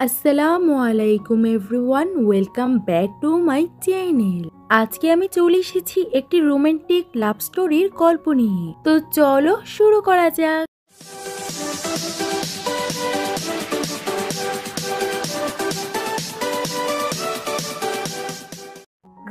আসসালামু আলাইকুম everyone, welcome back to my channel. আজকে আমি চলে এসেছি একটি রোমান্টিক লাভ স্টোরির গল্প নিয়ে। তো চলো শুরু করা যাক।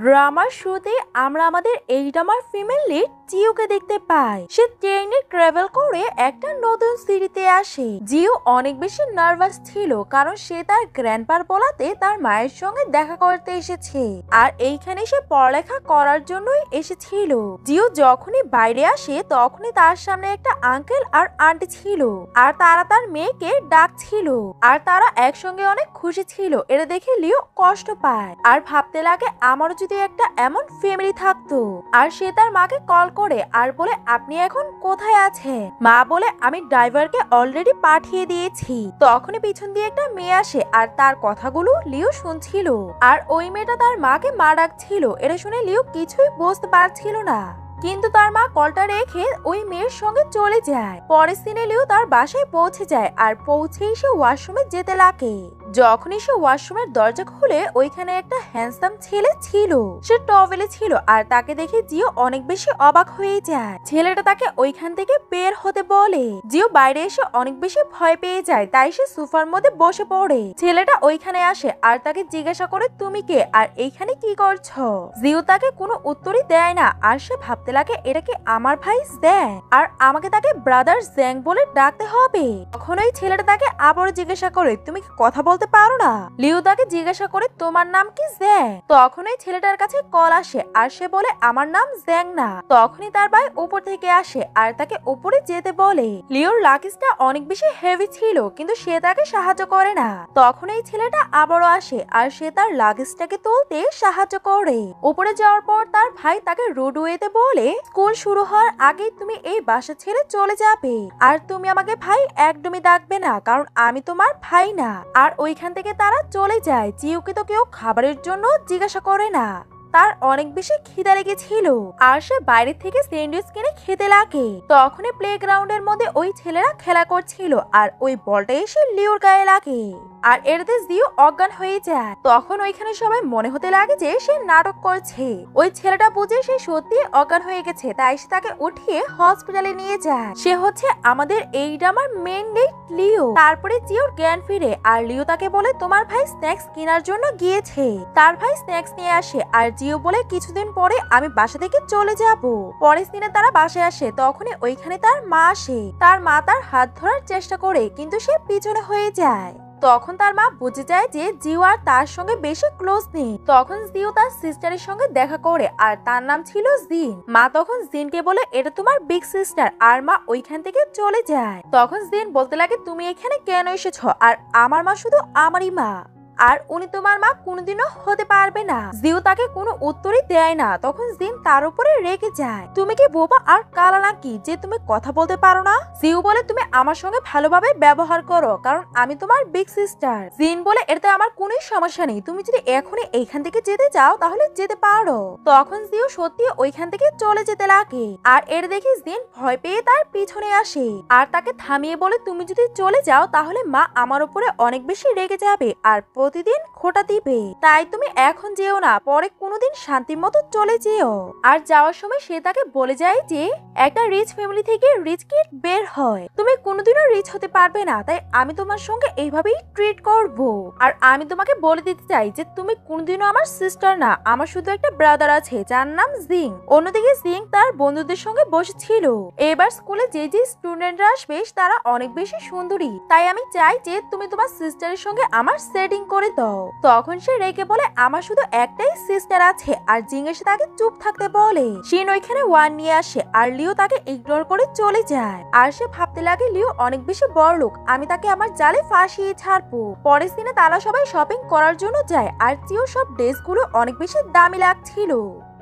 ড্রামার শুরুতে আমরা আমাদের এই ড্রামার ফিমেল লিড জিওকে দেখতে পাই। সে ট্রেনে ট্রাভেল করে একটা নতুন সিটিতে আসে। জিও অনেক বেশি নার্ভাস ছিল, কারণ সে তার গ্র্যান্ডপার বলাতে তার মায়ের সঙ্গে দেখা করতে এসেছে, আর এইখানে সে পড়ালেখা করার জন্যই এসেছিল। জিও যখনই বাইরে আসে তখনই তার সামনে একটা আঙ্কেল আর আন্টি ছিল, আর তারা তার মেয়েকে ডাকছিল, আর তারা একসঙ্গে অনেক খুশি ছিল। এটা দেখে লিও কষ্ট পায় আর ভাবতে লাগে আমারও যদি একটা এমন ফ্যামিলি থাকতো। আর সে তার মাকে কল করে আর বলে, আপনি এখন কোথায় আছেন? মা বলে, আমি ড্রাইভারকে অলরেডি পাঠিয়ে দিয়েছি। তখনই পিছন দিয়ে একটা মেয়ে আসে আর তার কথাগুলো লিও শুনছিল, আর ওই মেয়েটা তার মাকে মা ডাকছিল। এটা শুনে লিও কিছুই বুঝতে পারছিল না, কিন্তু তার মা কলটা রেখে ওই মেয়ের সঙ্গে চলে যায়। পরের সিনে লিও তার বাসায় পৌঁছে যায়, আর পৌঁছেই সে ওয়াশরুমে যেতে লাগে। যখনই সে ওয়াশরুমের দরজা খুলে ওইখানে একটা হ্যান্ডসাম ছেলে ছিল। সে টওয়েলে ছিল, আর তাকে দেখে জিও অনেক বেশি অবাক হয়ে যায়। ছেলেটা তাকে ওইখান থেকে বের হতে বলে। জিও বাইরে এসে অনেক বেশি ভয় পেয়ে যায়, তাই সে সোফার মধ্যে বসে পড়ে। ছেলেটা ওইখানে আসে আর তাকে জিজ্ঞাসা করে, তুমি কে আর এইখানে কি করছো? জিও তাকে কোনো উত্তরই দেয় না, আর সে ভাবতে লাগে এটা কি আমার ভাই জ্যাং, আর আমাকে তাকে ব্রাদার জ্যাং বলে ডাকতে হবে। তখন ওই ছেলেটা তাকে আবারও জিজ্ঞাসা করে, তুমি কি কথা বলতে পারো না? লিও তাকে জিজ্ঞাসা করে, তোমার নাম কি জ্যাং? তখন ওই ছেলেটার কাছে কল আসে আর সে বলে, আমার নাম জ্যাং না। তখনই তার ভাই উপর থেকে আসে আর তাকে উপরে যেতে বলে। লিওর লাগেজটা অনেক বেশি হেভি ছিল, কিন্তু সে তাকে সাহায্য করে না। তখন এই ছেলেটা আবারও আসে আর সে তার লাগেজটাকে তুলতে সাহায্য করে। উপরে যাওয়ার পর তার ভাই তাকে রোড ওয়েতে বলে, স্কুল শুরু হওয়ার আগে তুমি এই বাসা ছেড়ে চলে যাবে, আর তুমি আমাকে ভাই একদমই ডাকবে না, কারণ আমি তোমার ভাই না। আর ওইখান থেকে তারা চলে যায়। জিওকে তো কেউ খাবারের জন্য জিজ্ঞাসা করে না, তার অনেক বেশি খিদা লেগেছিল, আর সে বাইরে থেকে স্যান্ডউইচ কিনে খেতে লাগে। তখনই প্লেগ্রাউন্ডের মধ্যে ওই ছেলেরা খেলা করছিল, আর ওই বলটা এসে লিওর গায়ে লাগে, আর এরতে জিও অজ্ঞান হয়ে যায়। তখন ওইখানে সবাই মনে হতে লাগে যে সে নাটক করছে। ওই ছেলেটা বুঝে সে সত্যি অজ্ঞান হয়ে গেছে, তাই সে তাকে উঠিয়ে হসপিটালে নিয়ে যায়। সে হচ্ছে আমাদের এই ড্রামার মেইন লিড লিও। তারপরে জিওর জ্ঞান ফিরে, আর লিও তাকে বলে, তোমার ভাই স্ন্যাক্স কেনার জন্য গিয়েছে। তার ভাই স্ন্যাক্স নিয়ে আসে, আর জিও বলে, কিছুদিন পরে আমি বাসা থেকে চলে যাব। পরের দিনে তারা বাসায় আসে, তখনই ওইখানে তার মা আসে। তার মা তার হাত ধরার চেষ্টা করে, কিন্তু সে পিছনে হয়ে যায়। তখন তার মা বুঝে যায় যে জিও আর তার সঙ্গে বেশি ক্লোজ নেই। তখন জিও তার সিস্টারের সঙ্গে দেখা করে, আর তার নাম ছিল জিন। মা তখন জিনকে বলে, এটা তোমার বিগ সিস্টার, আর মা ওইখান থেকে চলে যায়। তখন জিন বলতে লাগে, তুমি এখানে কেন এসেছো? আর আমার মা শুধু আমারই মা, আর উনি তোমার মা কোনোদিনও হতে পারবে না। জিও তাকে কোনো উত্তরই দেয় না। তখন জিন তার উপরে রেগে যায়, তুমি কি বোবা আর কালা নাকি যে তুমি কথা বলতে পারো না? জিও বলে, তুমি আমার সঙ্গে ভালোভাবে ব্যবহার করো, কারণ আমি তোমার বিগ সিস্টার। জিন বলে, এতে আমার কোনো সমস্যা নেই, তুমি যদি এখনই এইখান থেকে যেতে চাও তাহলে যেতে পারো। তখন জিও সত্যি ওইখান থেকে চলে যেতে লাগে, আর এর দেখে জিন ভয় পেয়ে তার পিছনে আসে আর তাকে থামিয়ে বলে, তুমি যদি চলে যাও তাহলে মা আমার উপরে অনেক বেশি রেগে যাবে আর প্রতিদিন খোটা দিবে, তাই তুমি এখন যেও না, পরে কোনোদিন শান্তি মতো চলে যেও। আর যাওয়ার সময় সে তাকে বলে যায় যে একটা রিচ ফ্যামিলি থেকে রিচ কিড বের হয়, তুমি কোনোদিনও রিচ হতে পারবে না, তাই আমি তোমার সঙ্গে এইভাবেই ট্রিট করব। আর আমি তোমাকে বলে দিতে চাই যে তুমি কোনোদিনও আমার সিস্টার না, আমার শুধু একটা ব্রাদার আছে যার নাম জিং। অন্যদিকে জিং তার বন্ধুদের সঙ্গে বসেছিল। এবার স্কুলে যে যে স্টুডেন্টরা আসবে তারা অনেক বেশি সুন্দরী, তাই আমি চাই যে তুমি তোমার সিস্টারের সঙ্গে আমার সেটিং করে দাও। তখন সে রেগে বলে, আমার শুধু একটাই সিস্টার আছে, আর জিং এসে তাকে চুপ থাকতে বলে। শিন ওইখানে ওয়ান নিয়ে আসে, আর লিও তাকে ইগনোর করে চলে যায়। আর সে ভাবতে লাগে, লিও অনেক বেশি বড়লোক, আমি তাকে আমার জালে ফাঁসিয়ে ছাড়বো। পরের দিনে তারা সবাই শপিং করার জন্য যায়, আর জিও সব ড্রেসগুলো অনেক বেশি দামি লাগছিল।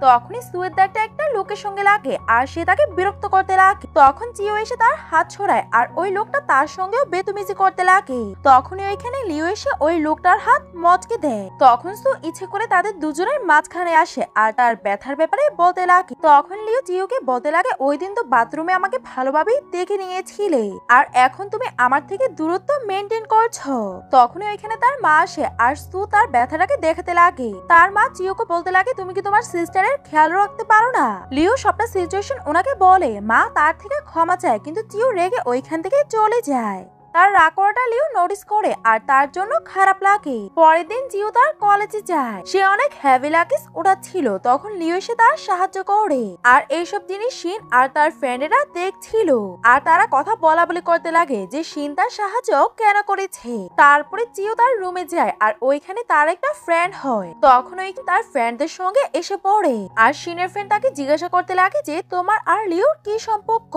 তখনই সুয়েদারটা একটা লোকের সঙ্গে লাগে আর সে তাকে বিরক্ত করতে লাগে। তখন জিও এসে তার হাত ছড়ায় আর ওই লোকটা তার সঙ্গেও বেতুমিজি করতে লাগে। তখনই ওইখানে লিও এসে ওই লোকটার হাত মচকে দেয়। তখন সু ইচ্ছে করে তাদের দুজনের মাঝখানে আসে আর তার ব্যথার ব্যাপারে বলতে লাগে। তখন লিও জিওকে বলতে লাগে, ওই দিন তো বাথরুমে আমাকে ভালোভাবেই দেখে নিয়েছিলে আর এখন তুমি আমার থেকে দূরত্ব মেনটেন করছো। তখনই ওইখানে তার মা আসে আর সু তার ব্যথাটাকে দেখাতে লাগে। তার মা জিওকে বলতে লাগে, তুমি কি তোমার সিস্টারের খেয়াল রাখতে পারো না? লিও সবটা সিচুয়েশন ওনাকে বলে, মা তার থেকে ক্ষমা চায় কিন্তু জিও রেগে ওইখান থেকে চলে যায়। তার রাগ করাটা লিও নোটিস করে আর তার জন্য খারাপ লাগে। পরের দিন জিও তার কলেজে যায়। সে অনেক হেভি লাগেজ ওঠাচ্ছিল, তখন লিও এসে তার সাহায্য করে আর এইসব জিনিস শিন আর তার ফ্রেন্ডেরা দেখছিল আর তারা কথা বলা বলি করতে লাগে যে শিন তার সাহায্য কেন করেছে। তারপরে জিও তার রুমে যায় আর ওইখানে তার একটা ফ্রেন্ড হয়। তখন ওই তার ফ্রেন্ডদের সঙ্গে এসে পড়ে আর শিনের ফ্রেন্ড তাকে জিজ্ঞাসা করতে লাগে যে তোমার আর লিওর কি সম্পর্ক।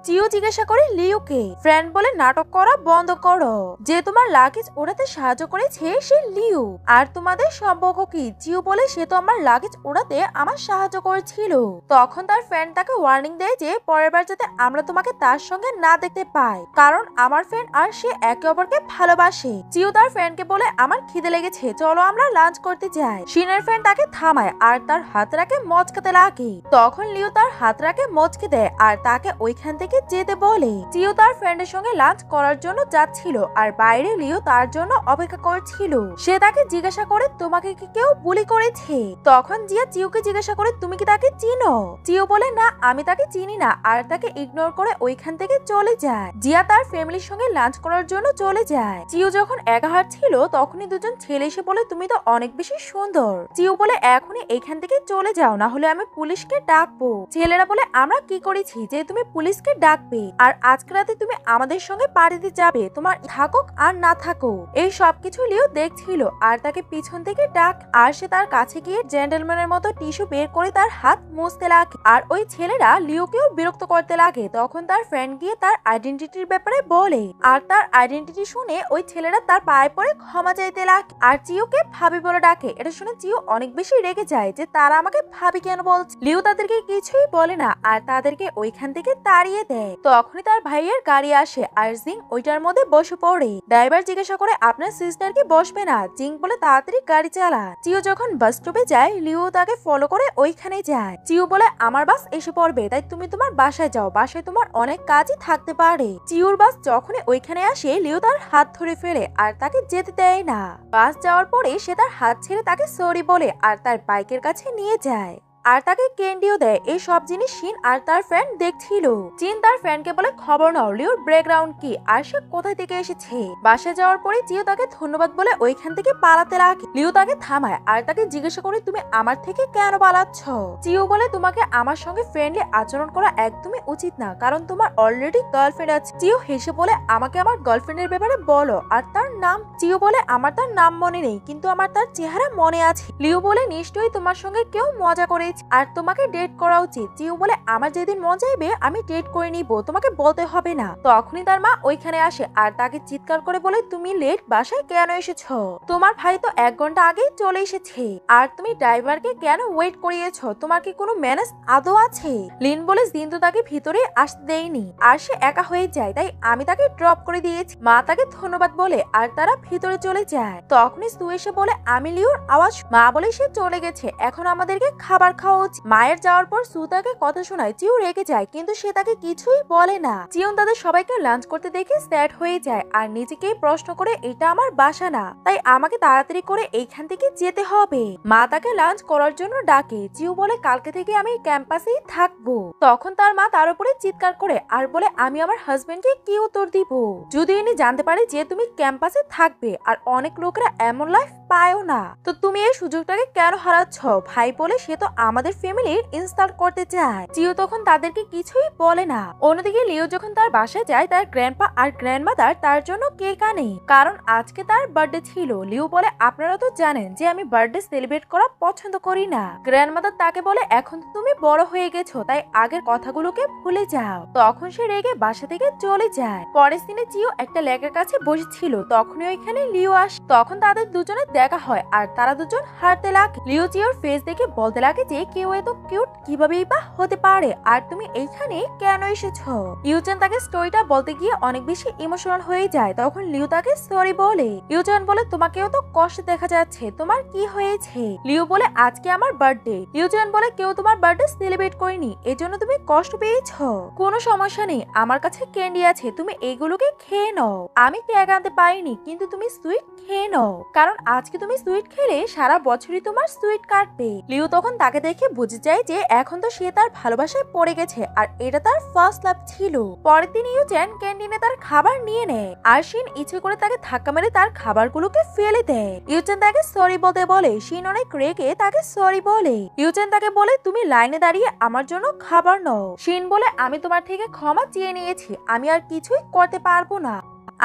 জিও জিজ্ঞাসা করে লিওকে। ফ্রেন্ড বলে, নাটক করা বন্ধ করো, যে তোমার লাগেজ ওড়াতে সাহায্য করেছে সে লিও। আর তোমাদের সম্পর্ক কি? জিও বলে, সে তো আমার লাগেজ ওড়াতে আমার সাহায্য করেছিল। তখন তার ফ্রেন্ড তাকে ওয়ার্নিং দেয় যে পরের বার যাতে আমরা তোমাকে তার সঙ্গে না দেখতে পাই, কারণ আমার ফ্রেন্ড আর সে একে অপরকে ভালোবাসে। জিও তার ফ্রেন্ডকে বলে, আমার খিদে লেগেছে, চলো আমরা লাঞ্চ করতে যাই। শিনের ফ্রেন্ড তাকে থামায় আর তার হাতটাকে মচকাতে লাগে। তখন লিও তার হাতটাকে মচকে দেয় আর তাকে ওইখান থেকে যেতে বলে। জিও তার ফ্রেন্ডের সঙ্গে লাঞ্চ করার জন্য যাচ্ছিল আর বাইরে লিও তার জন্য অপেক্ষা করছিল। সে তাকে জিজ্ঞাসা করে, তোমাকে কি কেউ বুলি করেছে? তখন জিয়া জিওকে জিজ্ঞাসা করে, তুমি কি তাকে চিনো? জিও বলে, না আমি তাকে চিনি না আর তাকে ইগনোর করে ওইখান থেকে চলে যায়। জিয়া তার ফ্যামিলির সঙ্গে লাঞ্চ করার জন্য চলে যায়। জিও যখন একা হাঁটছিল তখনই দুজন ছেলে এসে বলে, তুমি তো অনেক বেশি সুন্দর। জিও বলে, এখনই এইখান থেকে চলে যাও, না হলে আমি পুলিশকে ডাকবো। ছেলেরা বলে, আমরা কি করেছি যে তুমি পুলিশকে ডাকবে? আর আজকে রাতে তুমি আমাদের সঙ্গে পার্টিতে যাবে, তোমার থাকুক আর না থাকুক। এই সবকিছু লিও দেখছিল আর তাকে পিছন থেকে ডাক আর সে তার কাছে গিয়ে জেন্টলম্যানের মতো টিস্যু বের করে তার হাত মুছতে লাগে। আর ওই ছেলেরা লিওকেও বিরক্ত করতে লাগে। তখন তার ফ্রেন্ড গিয়ে তার আইডেন্টিটির ব্যাপারে বলে আর তার আইডেন্টিটি শুনে ওই ছেলেরা তার পায়ে পড়ে ক্ষমা চাইতে লাগে আর জিওকে ভাবি বলে ডাকে। এটা শুনে জিও অনেক বেশি রেগে যায় যে তারা আমাকে ভাবি কেন বলছে। লিও তাদেরকে কিছুই বলে না আর তাদেরকে ওইখান থেকে তাড়িয়ে দেয়। তখনই তার ভাইয়ের গাড়ি আসে আর জিং ওইটার মধ্যে বসে পড়ে। ড্রাইভার জিজ্ঞাসা করে, আপনার সিস্টার কি বসবে না? জিং বলে, তাড়াতাড়ি গাড়ি চালা। জিও যখন বাস স্টপে যায় লিও তাকে ফলো করে ওইখানে যায়। জিও বলে, আমার বাস এসে পড়বে, তাই তুমি তোমার বাসায় যাও, বাসায় তোমার অনেক কাজই থাকতে পারে। জিওর বাস যখনই ওইখানে আসে লিও তার হাত ধরে ফেলে আর তাকে যেতে দেয় না। বাস যাওয়ার পরে সে তার হাত ছেড়ে তাকে সরি বলে আর তার বাইকের কাছে নিয়ে যায় আর তাকে ক্যান্ডিও দেয়। এই সব জিনিস শিন আর তার ফ্রেন্ড দেখছিল। জিন তার ফ্রেন্ডকে বলে, খবর নাও লিওর ব্যাকগ্রাউন্ড কি আর সে কোথায় থেকে এসেছে। বাসে যাওয়ার পরে জিও তাকে ধন্যবাদ বলে ওইখান থেকে পালাতে লাগে। লিও তাকে থামায় আর তাকে জিজ্ঞাসা করে, তুমি আমার থেকে কেন পালাচ্ছ? জিও বলে, তোমাকে আমার সঙ্গে ফ্রেন্ডলি আচরণ করা একদমই উচিত না, কারণ তোমার অলরেডি গার্লফ্রেন্ড আছে। জিও হেসে বলে, আমাকে আমার গার্লফ্রেন্ডের ব্যাপারে বলো আর তার নাম। জিও বলে, আমার তার নাম মনে নেই কিন্তু আমার তার চেহারা মনে আছে। লিও বলে, নিশ্চয়ই তোমার সঙ্গে কেউ মজা করেছে আর তোমাকে ডেট করা উচিত। জিও বলে, আমার যেদিন মন চাইবে আমি ডেট করে নিব, তোমাকে বলতে হবে না। তখনই তার মা ওইখানে আসে আর তাকে চিৎকার করে বলে, তুমি লেট বাসায় কেন এসেছো? তোমার ভাই তো 1 ঘন্টা আগেই চলে এসেছে আর তুমি ড্রাইভারকে কেন ওয়েট করিয়েছো? তোমার কি কোনো ম্যানেজ আদৌ আছে? লিন বলে, জিন তো তাকে ভিতরে আসতে দেয়নি আর সে একা হয়ে যায়, তাই আমি তাকে ড্রপ করে দিয়েছি। মা তাকে ধন্যবাদ বলে আর তারা ভিতরে চলে যায়। তখনই সু এসে বলে, আমি লিওর আওয়াজ। মা বলে, সে চলে গেছে, এখন আমাদেরকে খাবার খাওয়া। মায়ের যাওয়ার পর সু তাকে কথা শোনায়। জিও রেগে যায় কিন্তু সে তাকে কিছুই বলে না। জিওন তাদের সবাইকে লাঞ্চ করতে দেখে স্যাড হয়ে যায় আর নিজেকেই প্রশ্ন করে, এটা আমার বাসা না, তাই আমাকে তাড়াতাড়ি করে এইখান থেকে যেতে হবে। মা তাকে লাঞ্চ করার জন্য ডাকে। জিও বলে, কালকে থেকে আমি ক্যাম্পাসেই থাকবো। তখন তার মা তার উপরে চিৎকার করে আর বলে, আমি আমার হাজবেন্ডকে কি উত্তর দিব যদি ইনি জানতে পারে যে তুমি ক্যাম্পাসে থাকবে? আর অনেক লোকেরা এমন লাইফ পায়ও না, তো তুমি এই সুযোগটাকে কেন হারাচ্ছ? ভাই বলে সে তো আমাদের ফ্যামিলির ইনস্টল করতে চায়। জিও তখন তাদেরকে কিছুই বলে না। অন্যদিকে লিও যখন তার বাসায় যায় তার গ্র্যান্ডপা আর গ্র্যান্ডমাদার তার জন্য কেক আনে, কারণ আজকে তার বার্থডে ছিল। লিও বলে, আপনারা তো জানেন যে আমি বার্থডে সেলিব্রেট করা পছন্দ করি না। গ্র্যান্ডমাদার তাকে বলে, এখন তো তুমি বড় হয়ে গেছো, তাই আগের কথাগুলোকে ভুলে যাও। তখন সে রেগে বাসা থেকে চলে যায়। পরের দিনে জিও একটা লেকের কাছে বসেছিল, তখনই ওইখানে লিও আসে। তখন তাদের দুজনের দেখা হয় আর তারা দুজন হাঁটতে লাগে। লিও জিওর ফেস দেখে বলতে লাগে যে কেউ এত কিউট কিভাবেই বা হতে পারে, আর তুমি এইখানে কেন এসেছো। ইউচেন তাকে স্টোরিটা বলতে গিয়ে অনেক বেশি ইমোশনাল হয়ে যায়। তখন লিও তাকে সরি বলে। ইউচেন বলে তোমাকেও তো কষ্ট দেখা যাচ্ছে, তোমার কি হয়েছে। লিও বলে আজকে আমার বার্থডে। ইউচেন বলে কেউ তোমার বার্থডে সেলিব্রেট করেনি, এজন্য তুমি কষ্ট পেয়েছো। কোনো সমস্যা নেই, আমার কাছে ক্যান্ডি আছে, তুমি এইগুলোকে খেয়ে নাও। আমি কেক আনতে পারিনি, কিন্তু তুমি সুইট খেয়ে নাও, কারণ আজকে তুমি সুইট খেলে সারা বছরই তোমার সুইট কাটবে। লিও তখন তাকে দেখে বুঝে যায় যে এখন তো সে তার ভালোবাসায় পড়ে গেছে আর এটা তার ফার্স্ট লাভ ছিল। পরের দিন ইউচেন ক্যান্টিনে তার খাবার নিয়ে নেয় আর শিন ইচ্ছে করে তাকে ধাক্কা মেরে তার খাবারগুলোকে ফেলে দেয়। ইউচেন তাকে সরি বলতে বলে, শিন অনেক রেগে তাকে সরি বলে। ইউচেন তাকে বলে তুমি লাইনে দাঁড়িয়ে আমার জন্য খাবার নাও। শিন বলে আমি তোমার থেকে ক্ষমা চেয়ে নিয়েছি, আমি আর কিছুই করতে পারবো না।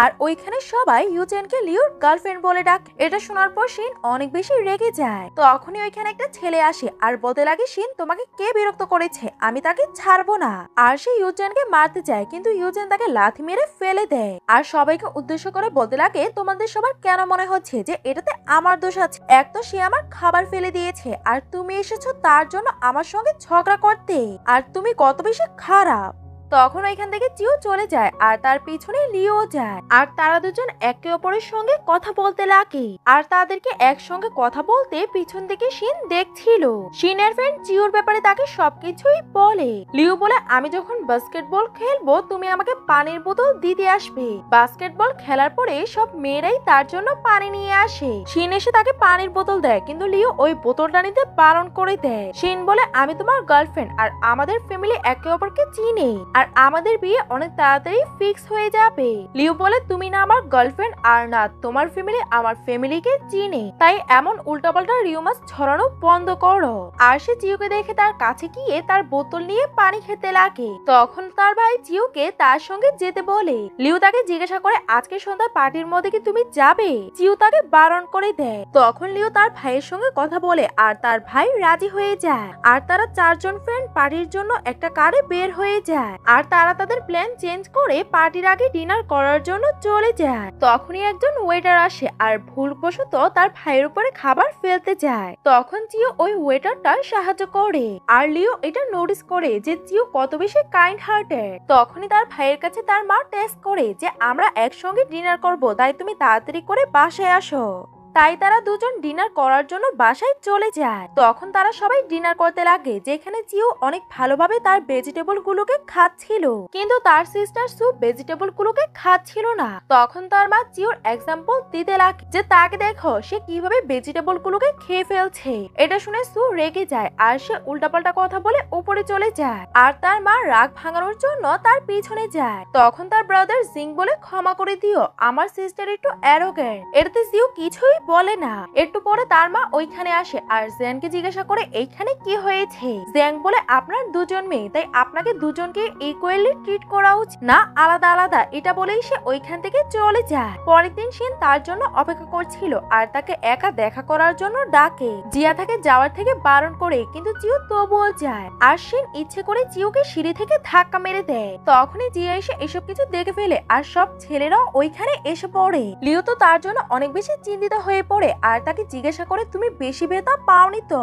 আর ওইখানে সবাই ইউচেনকে লিওর গার্লফ্রেন্ড বলে ডাক। এটা শোনার পর শিন অনেক বেশি রেগে যায়। তখনই ওইখানে একটা ছেলে আসে আর বলতে লাগে শিন তোমাকে কে বিরক্ত করেছে, আমি তাকে ছাড়বো না। আর সে ইউচেনকে মারতে চায়, কিন্তু ইউচেন তাকে লাথি মেরে ফেলে দেয়। আর সবাইকে উদ্দেশ্য করে বলতে লাগে তোমাদের সবার কেন মনে হচ্ছে যে এটাতে আমার দোষ আছে। এক তো সে আমার খাবার ফেলে দিয়েছে, আর তুমি এসেছো তার জন্য আমার সঙ্গে ঝগড়া করতে, আর তুমি কত বেশি খারাপ। তখন ওইখান থেকে জিও চলে যায় আর তার পিছনে লিও যায়, আর তারা দুজন একে অপরের সঙ্গে কথা বলতে লাগে। আর তাদেরকে একসঙ্গে কথা বলতে পিছন থেকে শিন দেখছিল। শিনের ফ্রেন্ড জিওর ব্যাপারে তাকে সবকিছুই বলে। লিও বলে আমি যখন বাস্কেটবল খেলবো তুমি আমাকে পানির বোতল দিতে আসবে। বাস্কেটবল খেলার পরে সব মেয়েরাই তার জন্য পানি নিয়ে আসে। শিন এসে তাকে পানির বোতল দেয়, কিন্তু লিও ওই বোতলটা নিতে বারণ করে দেয়। শিন বলে আমি তোমার গার্লফ্রেন্ড আর আমাদের ফ্যামিলি একে অপরকে চিনে, আর আমাদের বিয়ে অনেক তাড়াতাড়ি ফিক্স হয়ে যাবে। লিও বলে তুমি না আমার গার্লফ্রেন্ড আর না তোমার ফ্যামিলি আমার ফ্যামিলিকে চিনে, তাই এমন উল্টাপাল্টা রিউমার্স ছড়ানো বন্ধ করো। আর সে জিওকে দেখে তার কাছে গিয়ে তার বোতল নিয়ে পানি খেতে লাগে। তখন তার ভাই জিওকে তার সঙ্গে যেতে বলে। লিও তাকে জিজ্ঞাসা করে আজকে সন্ধ্যা পার্টির মধ্যে কি তুমি যাবে। জিও তাকে বারণ করে দেয়। তখন লিও তার ভাইয়ের সঙ্গে কথা বলে আর তার ভাই রাজি হয়ে যায়। আর তারা চারজন ফ্রেন্ড পার্টির জন্য একটা কারে বের হয়ে যায়। আর তারা তাদের প্ল্যান চেঞ্জ করে পার্টির আগে ডিনার করার জন্য চলে যায়। তখনই একজন ওয়েটার আসে আর ভুলবশত তার ভাইয়ের উপরে খাবার ফেলতে যায়। তখন জিও ওই ওয়েটারটা সাহায্য করে, আর লিও এটা নোটিস করে যে জিও কত বেশি কাইন্ড হার্টেড। তখনই তার ভাইয়ের কাছে তার মা টেক্সট করে যে আমরা একসঙ্গে ডিনার করব, তাই তুমি তাড়াতাড়ি করে বাসায় আসো। তাই তারা দুজন ডিনার করার জন্য বাসায় চলে যায়। তখন তারা সবাই ডিনার করতে লাগে, যেখানে জিও অনেক ভালোভাবে তার ভেজিটেবল গুলোকে খাচ্ছিল, কিন্তু তার সিস্টার সু ভেজিটেবল গুলোকে খাচ্ছিল না। তখন তার মা জিওর এক্সাম্পল দিতে লাগে যে তাকে দেখো সে কিভাবে ভেজিটেবল গুলোকে খেয়ে ফেলছে। এটা শুনে সু রেগে যায় আর সে উল্টাপাল্টা কথা বলে উপরে চলে যায়। আর তার মা রাগ ভাঙানোর জন্য তার পিছনে যায়। তখন তার ব্রাদার জিং বলে ক্ষমা করে দিও, আমার সিস্টার একটু অ্যারোগেন্ট। এটাতে জিও কিছুই বলে না। একটু পরে তার মা ওইখানে আসে আর জ্যানকে জিজ্ঞাসা করে এইখানে কি হয়েছে। জ্যাং বলে আপনার দুজন মেয়ে, তাই আপনাকে দুজনকে ইকুয়ালি ট্রিট করা উচিত না, আলাদা আলাদা। এটা বলেই সে ওইখান থেকে চলে যায়। পরের দিন শিন তার জন্য অপেক্ষা করছিল আর তাকে একা দেখা করার জন্য ডাকে। জিয়া তাকে যাওয়ার থেকে বারণ করে, কিন্তু জিও তবুও যায়। আর শিন ইচ্ছে করে জিওকে সিঁড়ি থেকে ধাক্কা মেরে দেয়। তখনই জিয়া এসে এসব কিছু দেখে ফেলে আর সব ছেলেরাও ওইখানে এসে পড়ে। লিও তো তার জন্য অনেক বেশি চিন্তিত হয়ে পড়ে আর তাকে জিজ্ঞাসা করে তুমি বেশি ব্যথা পাওনি তো,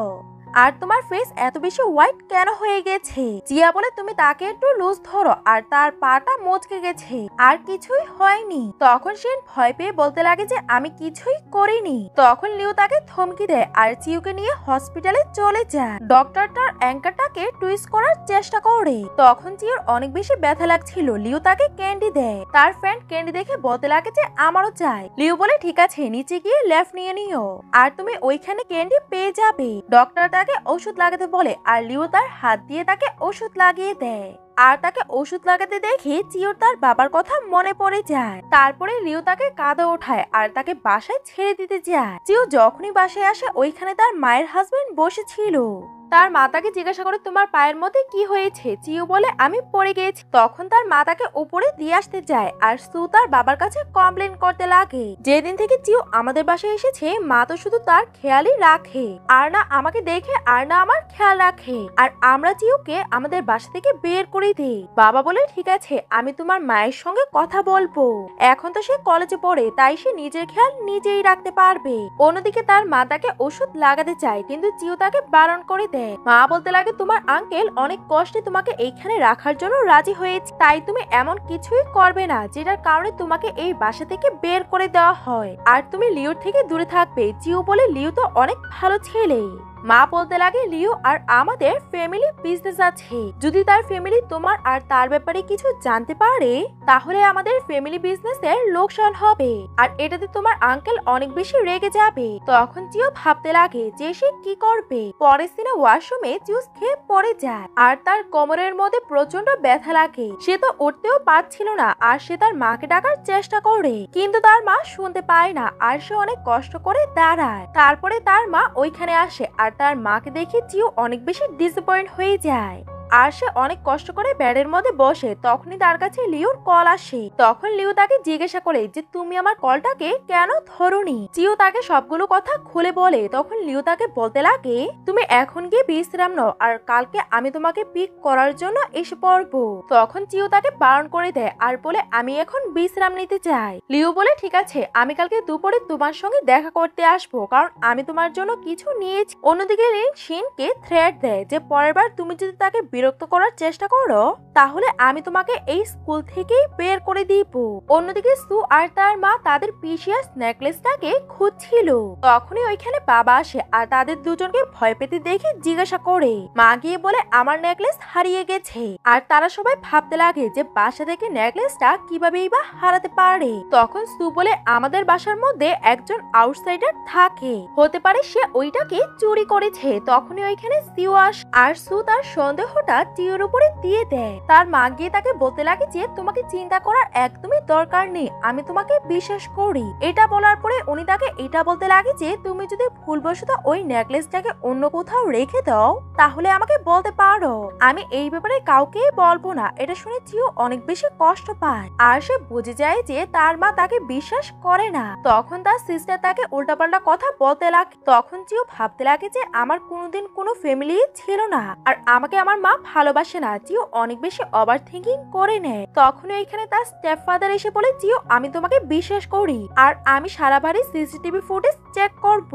আর তোমার ফেস এত বেশি হোয়াইট কেন হয়ে গেছে। জিয়া বলে তুমি তাকে একটু লুজ ধরো, আর তার পাটা মচকে গেছে, আর কিছুই হয়নি। তখন শিন ভয় পেয়ে বলতে লাগে যে আমি কিছুই করিনি। তখন লিও তাকে ধমকি দেয় আর জিওকে নিয়ে হসপিটালে চলে যায়। ডক্টর তার অ্যাঙ্কারটাকে টুইস্ট করার চেষ্টা করে। তখন জিওর অনেক বেশি ব্যথা লাগছিল। লিও তাকে ক্যান্ডি দেয়। তার ফ্রেন্ড ক্যান্ডি দেখে বলতে লাগে যে আমারও চাই। লিও বলে ঠিক আছে, নিচে গিয়ে লেফট নিয়ে নিও, আর তুমি ওইখানে ক্যান্ডি পেয়ে যাবে। ডক্টর তাকে ওষুধ লাগাতে বলে আর লিও তার হাত দিয়ে তাকে ওষুধ লাগিয়ে দেয়। আর তাকে ওষুধ লাগাতে দেখে জিওর তার বাবার কথা মনে পড়ে যায়। তারপরে লিও তাকে কাঁধে ওঠায় আর তাকে বাসায় ছেড়ে দিতে যায়। জিও যখনই বাসায় আসে ওইখানে তার মায়ের হাজবেন্ড বসেছিল। তার মা তাকে জিজ্ঞাসা করে তোমার পায়ের মধ্যে কি হয়েছে। চিউ বলে আমি পড়ে গিয়েছি। তখন তার মা তাকে উপরে দিয়ে আসতে যায় আর সু তার বাবার কাছে কমপ্লেন করতে লাগে। যেদিন থেকে চিউ আমাদের বাসায় এসেছে মা তো শুধু তার খেয়ালই রাখে, আর না আমাকে দেখে আর না আমার খেয়াল রাখে, আর আমরা চিউকে আমাদের বাসা থেকে বের করে দিই। বাবা বলে ঠিক আছে আমি তোমার মায়ের সঙ্গে কথা বলবো, এখন তো সে কলেজে পড়ে তাই সে নিজের খেয়াল নিজেই রাখতে পারবে। অন্যদিকে তার মা তাকে ওষুধ লাগাতে চায় কিন্তু চিউ তাকে বারণ করে দেয়। মা বলতে লাগে তোমার আঙ্কেল অনেক কষ্টে তোমাকে এইখানে রাখার জন্য রাজি হয়েছে, তাই তুমি এমন কিছুই করবে না যেটার কারণে তোমাকে এই বাসা থেকে বের করে দেওয়া হয়, আর তুমি লিওর থেকে দূরে থাকবে। চিউ বলে লিও তো অনেক ভালো ছেলে। মা বলতে লাগে লিও আর আমাদের ফ্যামিলি বিজনেস আছে, যদি তার ফ্যামিলি তোমার আর তার ব্যাপারে কিছু জানতে পারে তাহলে আমাদের ফ্যামিলি বিজনেসের লোকসান হবে, আর এটাতে তোমার আঙ্কেল অনেক বেশি রেগে যাবে। তখন চিও ভাবতে লাগে যে সে কি করবে। পরের দিনে ওয়াশরুমে জুস খেয়ে পড়ে যায় আর তার কোমরের মধ্যে প্রচন্ড ব্যথা লাগে। সে তো উঠতেও পারছিল না আর সে তার মাকে ডাকার চেষ্টা করে কিন্তু তার মা শুনতে পায় না আর সে অনেক কষ্ট করে দাঁড়ায়। তারপরে তার মা ওইখানে আসে আর তার মাকে দেখে চিউ অনেক বেশি ডিসঅ্যাপয়েন্ট হয়ে যায় আর সে অনেক কষ্ট করে বেডের মধ্যে বসে। তখনই তার কাছে লিওর কল আসে। তখন লিও তাকে জিজ্ঞাসা করে যে তুমি আমার কলটাকে কেন ধরোনি। চিও তাকে সবগুলো কথা খুলে বলে। তখন লিও তাকে বলতে লাগে তুমি এখন গিয়ে বিশ্রাম নাও আর কালকে আমি তোমাকে পিক করার জন্য এসে পড়বো। তখন চিও তাকে বারণ করে দেয় আর বলে আমি এখন বিশ্রাম নিতে চাই। লিও বলে ঠিক আছে আমি কালকে দুপুরে তোমার সঙ্গে দেখা করতে আসবো, কারণ আমি তোমার জন্য কিছু নিয়েছি। অন্যদিকে লিন শিনকে থ্রেট দেয় যে পরের বার তুমি যদি তাকে বিরক্ত করার চেষ্টা করো তাহলে আমি তোমাকে এই স্কুল থেকেই বের করে দিব। অন্যদিকে সু আর তার মা তাদের প্রিশিয়াস নেকলেসটাকে খুঁজছিল। তখনই ওইখানে বাবা আসে আর তাদের দুজনকে ভয় পেতে দেখে জিজ্ঞাসা করে। মা গিয়ে বলে আমার নেকলেস হারিয়ে গেছে, আর তারা সবাই ভাবতে লাগে যে বাসা থেকে নেকলেসটা কিভাবেই বা হারাতে পারে। তখন সু বলে আমাদের বাসার মধ্যে একজন আউটসাইডার থাকে, হতে পারে সে ওইটাকে চুরি করেছে। তখনই ওইখানে সিও আসে আর সু তার সন্দেহটা চিওর উপরে দিয়ে দেয়। তার মা গিয়ে তাকে বলতে লাগে যে তোমাকে চিন্তা করার একদমই দরকার নেই, আমি তোমাকে বিশ্বাস করি। এটা বলার পরে উনি তাকে এটা বলতে লাগে যে তুমি যদি ভুলবশত ওই নেকলেসটাকে অন্য কোথাও রেখে দাও তাহলে আমাকে বলতে পারো, আমি এই ব্যাপারে কাউকে বলবো না। এটা শুনে চিও অনেক বেশি কষ্ট পায় আর সে বুঝে যায় যে তার মা তাকে বিশ্বাস করে না। তখন তার সিস্টার তাকে উল্টাপাল্টা কথা বলতে লাগে। তখন চিও ভাবতে লাগে যে আমার কোনোদিন কোনো ফ্যামিলি ছিল না আর আমাকে আমার মা ভালোবাসে না। চিও অনেক বেশি ওভার থিঙ্কিং করে নেয়। তখন এখানে তার স্টেপ ফাদার এসে বলে চিও আমি তোমাকে বিশ্বাস করি আর আমি সারা বাড়ি সিসিটিভি ফুটেজ চেক করব,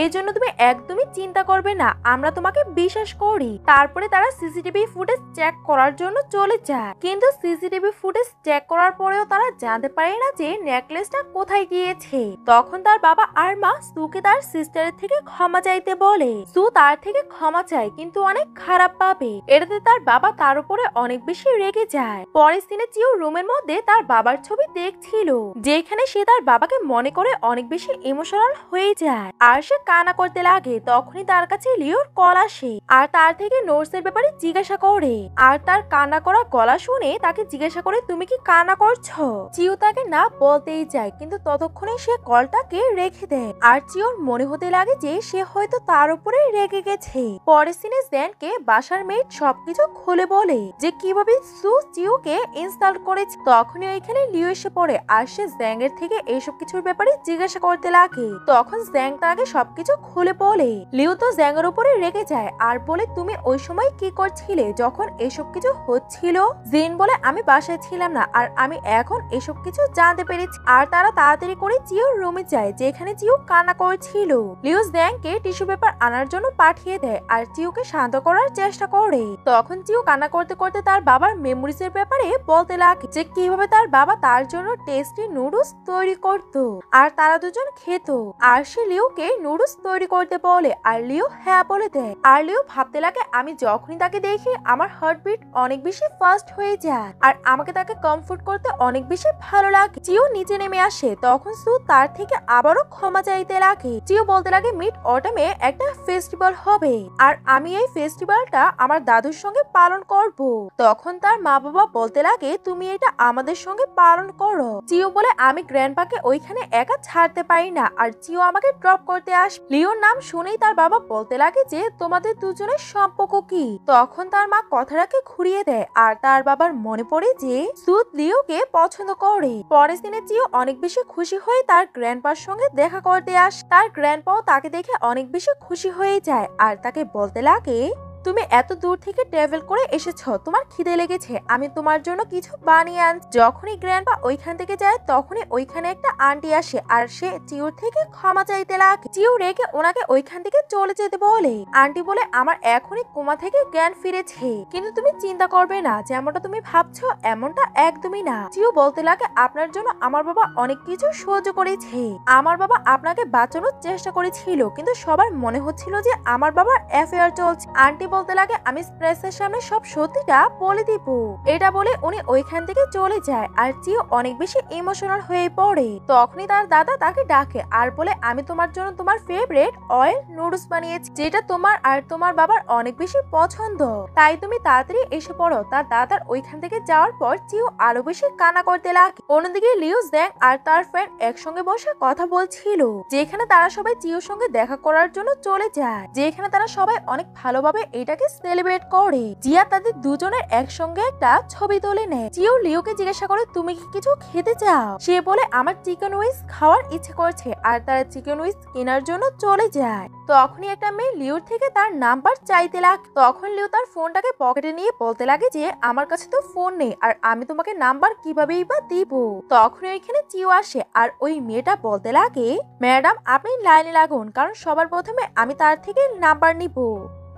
এই জন্য তুমি একদমই চিন্তা করবে না, আমরা তোমাকে বিশ্বাস করি। তারপরে তারা সিসিটিভি ফুটেজ চেক করার জন্য চলে যায়, কিন্তু সিসিটিভি ফুটেজ চেক করার পরেও তারা জানতে পারে না যে নেকলেসটা কোথায় গিয়েছে। তখন তার বাবা আর মা সুকে তার সিস্টারের থেকে ক্ষমা চাইতে বলে। সু তার থেকে ক্ষমা চায় কিন্তু অনেক খারাপ পাবে। এটাতে তার বাবা তার উপরে অনেক বেশি রেগে যায়। পরের দিনে চিও রুমের মধ্যে তার বাবার ছবি দেখছিল, যেখানে সে তার বাবাকে মনে করে অনেক বেশি ইমোশনাল হয়ে যায় আর সে কান্না করতে লাগে। তখনই তার কাছে লিওর কল আসে আর তার থেকে নোটসের ব্যাপারে জিজ্ঞাসা করে, আর তার কান্না করা গলা শুনে তাকে জিজ্ঞাসা করে তুমি কি কান্না করছো। চিও তাকে না বলতেই যায় কিন্তু ততক্ষণে সে কলটাকে রেখে দেয় আর চিওর মনে হতে লাগে যে সে হয়তো তার উপরে রেগে গেছে। পরের দিনে জ্যানকে বাসার মেয়েট সবকিছু খুলে বলে যে কিভাবে সু চিওকে ইনস্টল করেছে। তখনই ওইখানে লিও এসে পড়ে আর সে জ্যাংয়ের থেকে এইসব কিছুর ব্যাপারে জিজ্ঞাসা করতে লাগে। তখন জ্যাং তাকে সবকিছু খুলে বলে। লিও তো জ্যাংয়ের উপরে রেগে যায় আর বলে তুমি ওই সময় কি করছিলে যখন এসব কিছু হচ্ছিল। জিন বলে আমি বাসায় ছিলাম না আর আমি এখন এসব কিছু জানতে পেরেছি। আর তারা তাড়াতাড়ি করে চিওর রুমে যায় যেখানে চিও কান্না করছিল। লিও জ্যাংকে টিস্যু পেপার আনার জন্য পাঠিয়ে দেয় আর চিওকে শান্ত করার চেষ্টা করে। তখন চিও কান্না করতে করতে তার বাবার মেমোরিজ এর ব্যাপারে বলতে লাগে যে কিভাবে তার বাবা তার জন্য টেস্টি নুডলস তৈরি করত আর তারা দুজন খেত। আর সে লিওকে নুডলস তৈরি করতে বলে আর লিও হ্যাঁ বলে দেয়। আর লিও ভাবতে লাগে আমি যখনই তাকে দেখি আমার হার্টবিট অনেক বেশি ফাস্ট হয়ে যায় আর আমাকে তাকে কমফোর্ট করতে অনেক বেশি ভালো লাগে। চিও নিচে নেমে আসে। তখন সু তার থেকে আবারও ক্ষমা চাইতে লাগে। চিও বলতে লাগে মিড অটামে একটা ফেস্টিভ্যাল হবে আর আমি এই ফেস্টিভ্যালটা আমার দাদু দাদুর সঙ্গে পালন করব। তখন তার মা বাবা বলতে লাগে তুমি এটা আমাদের সঙ্গে পালন করো। চিও বলে আমি গ্র্যান্ডপাকে ওইখানে একা ছাড়তে পারি না, আর চিও আমাকে ড্রপ করতে আসবে। লিওর নাম শুনেই তার বাবা বলতে লাগে যে তোমাদের দুজনের সম্পর্ক কি। তখন তার মা কথাটাকে ঘুরিয়ে দেয়, আর তার বাবার মনে পড়ে যে সুদ লিওকে পছন্দ করে। পরের দিনে চিও অনেক বেশি খুশি হয়ে তার গ্র্যান্ডপার সঙ্গে দেখা করতে আসে। তার গ্র্যান্ডপাও তাকে দেখে অনেক বেশি খুশি হয়ে যায়, আর তাকে বলতে লাগে তুমি এত দূর থেকে ট্রাভেল করে এসেছো, তোমার খিদে লেগেছে, আমি তোমার জন্য কিছু বানিয়ে আনছি। যখনই গ্র্যান্ডপা ওইখান থেকে যায় তখনই ওইখানে একটা আন্টি আসে, আর সে চিওর থেকে ক্ষমা চাইতে লাগে। চিও রেগে ওনাকে ওইখান থেকে চলে যেতে বলে। আন্টি বলে আমার এখনই কোমা থেকে জ্ঞান ফিরেছে, কিন্তু তুমি চিন্তা করবে না, যেমনটা তুমি ভাবছো এমনটা একদমই না। চিও বলতে লাগে আপনার জন্য আমার বাবা অনেক কিছু সহ্য করেছে, আমার বাবা আপনাকে বাঁচানোর চেষ্টা করেছিল, কিন্তু সবার মনে হচ্ছিল যে আমার বাবার অ্যাফেয়ার চলছে। আন্টি বলতে লাগে আমি প্রেসের সামনে সব সত্যিটা বলে দিব। এটা বলে উনি ওইখান থেকে চলে যায়, আর চিও অনেক বেশি ইমোশনাল হয়ে পড়ে। তখনই তার দাদা তাকে ডাকে আর বলে আমি তোমার জন্য তোমার ফেভারিট অয়েল নুডলস বানিয়েছি, যেটা তোমার আর তোমার বাবার অনেক বেশি পছন্দ, তাই তুমি তাড়াতাড়ি এসে পড়ো। তার দাদার ওইখান থেকে যাওয়ার পর চিও আরো বেশি কান্না করতে লাগে। অন্যদিকে লিও জ্যাং আর তার ফ্রেন্ড একসঙ্গে বসে কথা বলছিল, যেখানে তারা সবাই চিওর সঙ্গে দেখা করার জন্য চলে যায়, যেখানে তারা সবাই অনেক ভালোভাবে এটাকে সেলিব্রেট করে। জিয়া তাদের দুজনের একসঙ্গে একটা ছবি তুলে নেয়। চিও লিওকে জিজ্ঞাসা করে তুমি কি কিছু খেতে চাও। সে বলে আমার চিকেন উইংস খাওয়ার ইচ্ছে করছে, আর তারা চিকেন উইংস কেনার জন্য চলে যায়। তখনই একটা মেয়ে লিওর থেকে তার নাম্বার চাইতে লাগে। তখন লিও তার ফোনটাকে পকেটে নিয়ে বলতে লাগে যে আমার কাছে তো ফোন নেই, আর আমি তোমাকে নাম্বার কিভাবেই বা দিব। তখন ওইখানে চিও আসে, আর ওই মেয়েটা বলতে লাগে ম্যাডাম আপনি লাইনে লাগুন, কারণ সবার প্রথমে আমি তার থেকে নাম্বার নিব,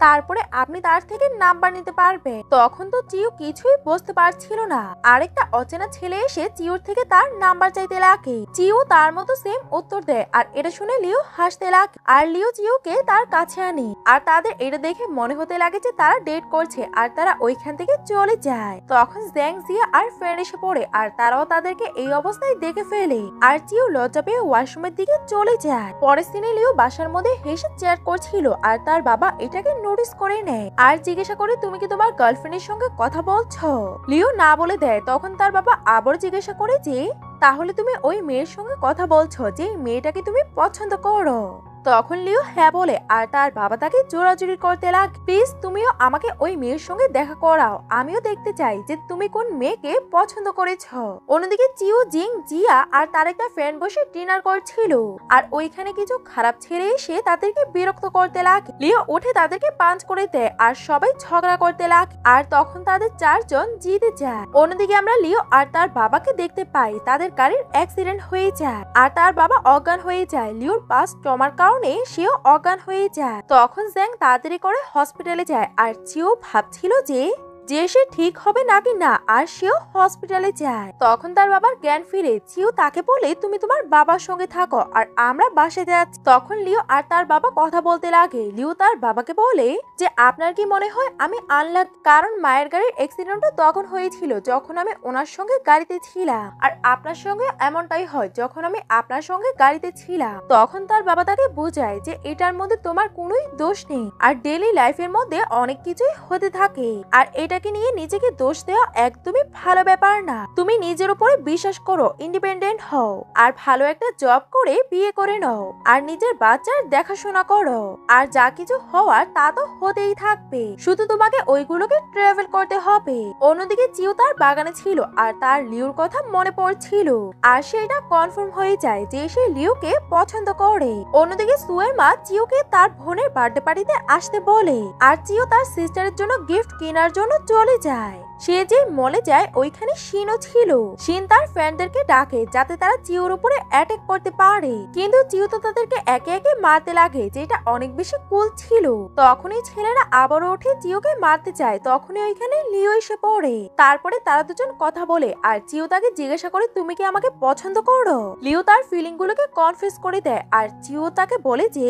তারপরে আপনি তার থেকে নাম্বার নিতে পারবে। তখন তো চিও কিছুই বুঝতে পারছিল না। আরেকটা অচেনা ছেলে এসে চিওর থেকে তার নাম্বার চাইতে লাগে। চিও তার মতো সেম উত্তর দেয়, আর এটা শুনে লিও হাসতে লাগে, আর লিও চিওকে তার কাছে আনে। আর তাদের এটা দেখে মনে হতে লাগে যে তারা ডেট করছে, আর তারা ওইখান থেকে চলে যায়। তখন জ্যাং জিয়া আর ফ্রেন্ড এসে পড়ে, আর তারাও তাদেরকে এই অবস্থায় দেখে ফেলে, আর চিও লজ্জা পেয়ে ওয়াশরুমের দিকে চলে যায়। পরের দিনে লিও বাসার মধ্যে হেসে চ্যাট করছিল, আর তার বাবা এটাকে নোটিস করে নেয় আর জিজ্ঞাসা করে তুমি কি তোমার গার্লফ্রেন্ডের সঙ্গে কথা বলছো। লিও না বলে দেয়। তখন তার বাবা আবার জিজ্ঞাসা করে যে তাহলে তুমি ওই মেয়ের সঙ্গে কথা বলছো যে মেয়েটাকে তুমি পছন্দ করো। তখন লিও হ্যাঁ বলে, আর তার বাবা তাকে জোরাজুরি করতে লাগে প্লিজ তুমিও আমাকে ওই মেয়ের সঙ্গে দেখা করাও, আমিও দেখতে চাই যে তুমি কোন মেয়েকে পছন্দ করেছো। অন্যদিকে চিও জিং জিয়া আর তার একটা ফ্রেন্ড বসে ডিনার করছিল, আর ওইখানে কিছু খারাপ ছেলে এসে তাদেরকে বিরক্ত করতে লাগে। লিও উঠে তাদেরকে পাঞ্চ করে দেয়, আর সবাই ঝগড়া করতে লাগে, আর তখন তাদের চারজন জিতে যায়। অন্যদিকে আমরা লিও আর তার বাবাকে দেখতে পাই, তাদের গাড়ির অ্যাক্সিডেন্ট হয়ে যায়, আর তার বাবা অজ্ঞান হয়ে যায়। লিওর পাস ট্রমার কারণে সেও অজ্ঞান হয়ে যায়। তখন জ্যাং তাড়াতাড়ি করে হসপিটালে যায়, আর চিও ভাবছিল যে সে ঠিক হবে নাকি না, আর সেও হসপিটালে যায়। তখন তার বাবার জ্ঞান ফিরে। চিও তাকে বলে তুমি তোমার বাবার সঙ্গে থাকো, আর আমরা বাসে যাচ্ছি। তখন লিও আর তার বাবা কথা বলতে লাগে। লিও তার বাবাকে বলে যে আপনার কি মনে হয় আমি আনলাক, কারণ মায়ের গাড়ির অ্যাক্সিডেন্টটা তখন হয়েছিল যখন আমি ওনার সঙ্গে গাড়িতে ছিলাম, আর আপনার সঙ্গে এমনটাই হয় যখন আমি আপনার সঙ্গে গাড়িতে ছিলাম। তখন তার বাবা তাকে বোঝায় যে এটার মধ্যে তোমার কোনোই দোষ নেই, আর ডেইলি লাইফের মধ্যে অনেক কিছুই হতে থাকে, আর এটাকে নিয়ে নিজেকে দোষ দেওয়া একদমই ভালো ব্যাপার না। তুমি নিজের উপরে বিশ্বাস করো, ইন্ডিপেন্ডেন্ট হও, আর ভালো একটা জব করে বিয়ে করে নাও, আর নিজের বাচ্চার দেখাশোনা করো, আর যা কিছু হওয়ার তা তো হতেই থাকবে, শুধু তোমাকে ওইগুলোকে ট্রাভেল করতে হবে। অন্যদিকে চিও তার বাগানে ছিল, আর তার লিওর কথা মনে পড়ছিল, আর সেটা কনফার্ম হয়ে যায় যে সে লিওকে পছন্দ করে। অন্যদিকে সুয়ের মা চিওকে তার বোনের বার্থডে পার্টিতে আসতে বলে, আর চিও তার সিস্টারের জন্য গিফট কেনার জন্য চলে যায়। সে যে মলে যায় ওইখানে শিনও ছিল। শিন তার ফ্রেন্ডদেরকে ডাকে যাতে তারা চিওর উপরে অ্যাটাক করতে পারে, কিন্তু চিও তো তাদেরকে একে একে মারতে লাগে, যেটা অনেক বেশি কুল ছিল। তখনই ছেলেরা আবারও উঠে চিওকে মারতে চায়, তখনই ওইখানে লিও এসে পড়ে। তারপরে তারা দুজন কথা বলে, আর চিও তাকে জিজ্ঞাসা করে তুমি কি আমাকে পছন্দ করো। লিও তার ফিলিং গুলোকে কনফেস করে দেয়, আর চিও তাকে বলে যে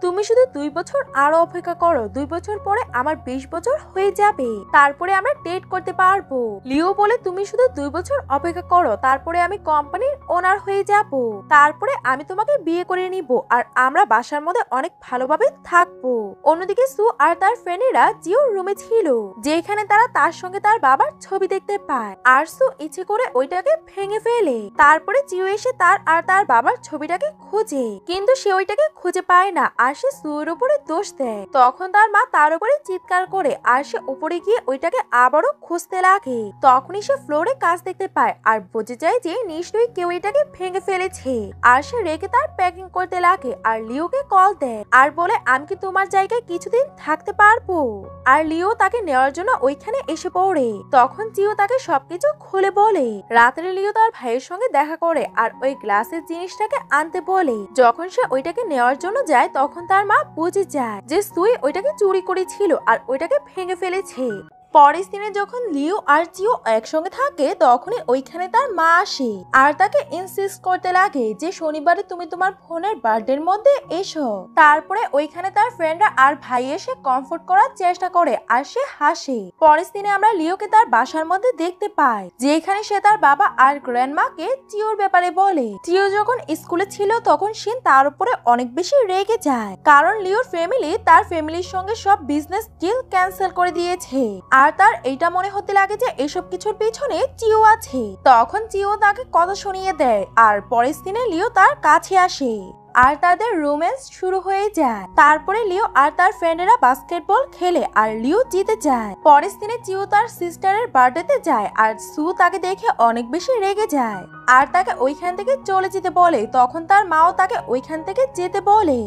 তুমি শুধু 2 বছর আরো অপেক্ষা করো, 2 বছর পরে আমার 20 বছর হয়ে যাবে, তারপরে আমরা ডেট করতে পারবো। লিও বলে তুমি শুধু 2 বছর অপেক্ষা করো, তারপরে আমি কোম্পানির ওনার হয়ে যাব, তারপরে আমি তোমাকে বিয়ে করে নিব আর আমরা বাসার মধ্যে অনেক ভালোভাবে থাকবো। অন্যদিকে সু আর তার ফ্রেন্ডেরা জিওর রুমে ছিল, যেখানে তারা তার সঙ্গে তার বাবার ছবি দেখতে পায়। আর সু ইচ্ছে করে ওইটাকে ভেঙে ফেলে। তারপরে জিও এসে তার আর তার বাবার ছবিটাকে খোঁজে, কিন্তু সে ওইটাকে খুঁজে পায় না আর সে সুর উপরে দোষ দেয়। তখন তার মা তার উপরে চিৎকার করে আর সে উপরে গিয়ে ওইটাকে আবারও খুঁজতে লাগে। তখনই সে ফ্লোরে কাজ দেখতে পায় আর বুঝে যায় যে নিশ্চয়ই কেউ এটাকে ভেঙে ফেলেছে। আর সে রেগে তার প্যাকিং করতে লাগে আর লিওকে কল দেয় আর বলে আমি কি তোমার জায়গায় কিছুদিন থাকতে পারবো। আর লিও তাকে নেওয়ার জন্য ওইখানে এসে পড়ে। তখন জিও তাকে সবকিছু খুলে বলে। রাত্রে লিও তার ভাইয়ের সঙ্গে দেখা করে আর ওই গ্লাসের জিনিসটাকে আনতে বলে। যখন সে ওইটাকে নেওয়ার জন্য যায় তখন তার মা বুঝে যায় যে সুই ওইটাকে চুরি করেছিল আর ওইটাকে ভেঙে ফেলেছে। পরের দিনে যখন লিও আর জিও একসঙ্গে থাকে তখনই ওইখানে তার মা আসে আর তাকে ইনসিস্ট করতে লাগে যে শনিবারে তুমি তোমার বোনের বার্থডের মধ্যে এসো। তারপরে ওইখানে তার ফ্রেন্ডরা আর ভাই এসে কমফোর্ট করার চেষ্টা করে আর সে হাসে। পরের দিনে আমরা লিওকে তার বাসার মধ্যে দেখতে পাই, যেখানে সে তার বাবা আর গ্র্যান্ডমাকে জিওর ব্যাপারে বলে। জিও যখন স্কুলে ছিল তখন শিন তার উপরে অনেক বেশি রেগে যায়, কারণ লিওর ফ্যামিলি তার ফ্যামিলির সঙ্গে সব বিজনেস ডিল ক্যান্সেল করে দিয়েছে আর তার এইটা মনে হতে লাগে যে এসব কিছুর পিছনে জিও আছে। তখন জিও তাকে কথা শুনিয়ে দেয় আর পরের দিনে লিও তার কাছে আসে আর তাদের রোম্যান্স শুরু হয়ে যায়। তারপরে লিও আর তার ফ্রেন্ডেরা বাস্কেটবল খেলে আর লিও জিতে যায়। পরের দিনে জিও তার সিস্টারের বার্থডেতে যায় আর সু তাকে দেখে অনেক বেশি রেগে যায় আর তাকে ওইখান থেকে চলে যেতে বলে। তখন তার মাও তাকে ওইখান থেকে যেতে বলে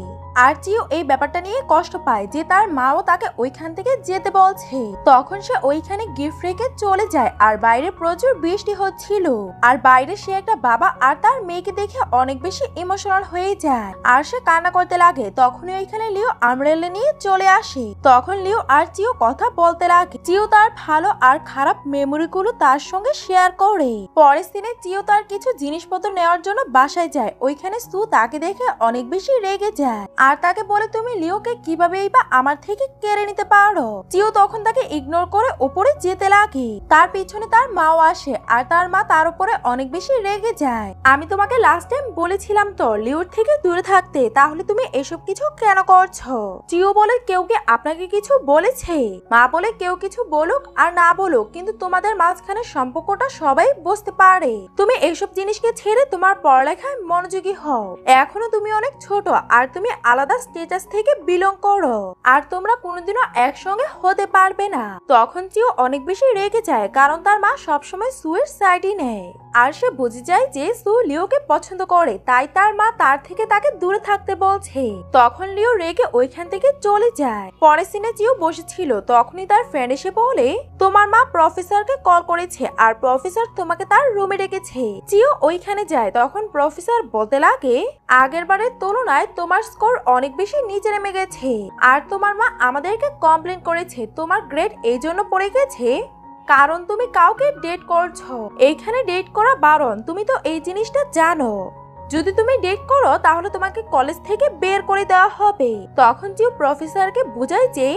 আর জিও এই ব্যাপারটা নিয়ে কষ্ট পায় যে তার মাও তাকে ওইখান থেকে যেতে বলছে। তখন সে ওইখানে গিফট রেখে চলে যায় আর বাইরে প্রচুর বৃষ্টি হচ্ছিল আর বাইরে সে একটা বাবা আর তার মেয়েকে দেখে অনেক বেশি ইমোশনাল হয়ে যায় আর সে কান্না করতে লাগে। তখনই ওইখানে লিও আমব্রেলা নিয়ে চলে আসে। তখন লিও আর জিও কথা বলতে লাগে। জিও তার ভালো আর খারাপ মেমোরি গুলো তার সঙ্গে শেয়ার করে। পরের দিনে জিও তার কিছু জিনিসপত্র নেওয়ার জন্য বাসায় যায়। ওইখানে সু তাকে দেখে অনেক বেশি রেগে যায় আর তাকে বলে তুমি লিওকে কিভাবেই বা আমার থেকে কেড়ে নিতে পারো। জিও তখন তাকে ইগনোর করে উপরে যেতে লাগে। তার পিছনে তার মাও আসে আর তার মা তার উপরে অনেক বেশি রেগে যায়। আমি তোমাকে লাস্ট টাইম বলেছিলাম তো লিওর থেকে দূরে থাকতে, তাহলে তুমি এসব কিছু কেন করছো? জিও বলে কেউ কি আপনাকে কিছু বলেছে? মা বলে কেউ কিছু বলুক আর না বলুক, কিন্তু তোমাদের মাঝখানে সম্পর্কটা সবাই বুঝতে পারে। তুমি এসব জিনিসকে ছেড়ে তোমার পড়ালেখায় মনোযোগী হও। এখনো তুমি অনেক ছোট আর তুমি আলাদা স্ট্যাটাস থেকে বিলং করো আর তোমরা কোনোদিনও একসঙ্গে হতে পারবে না। তখন জিও অনেক বেশি রেগে যায়, কারণ তার মা সবসময় সুয়ের সাইডই নেয় আর সে বুঝে যায় যে সু লিওকে পছন্দ করে, তাই তার মা তার থেকে তাকে দূরে থাকতে বলছে। তখন লিও রেগে ওইখান থেকে চলে যায়। পরের সিনে জিও বসেছিল, তখনই তার ফ্রেন্ড এসে বলে তোমার মা প্রফেসরকে কল করেছে আর প্রফেসর তোমাকে তার রুমে ডেকেছে। জিও ওইখানে যায়। তখন প্রফেসর বলতে লাগে আগের বারের তুলনায় তোমার স্কোর অনেক বেশি নিচে নেমে গেছে আর তোমার মা আমাদেরকে কমপ্লেন করেছে তোমার গ্রেড এই জন্য পড়ে গেছে কারণ তুমি কাউকে ডেট করছো। এইখানে ডেট করা বারণ, তুমি তো এই জিনিসটা জানো। যদি তুমি ডেট করো তাহলে তোমাকে কলেজ থেকে বের করে দেওয়া হবে। তখন জিও প্রফেসরকে বোঝায় যে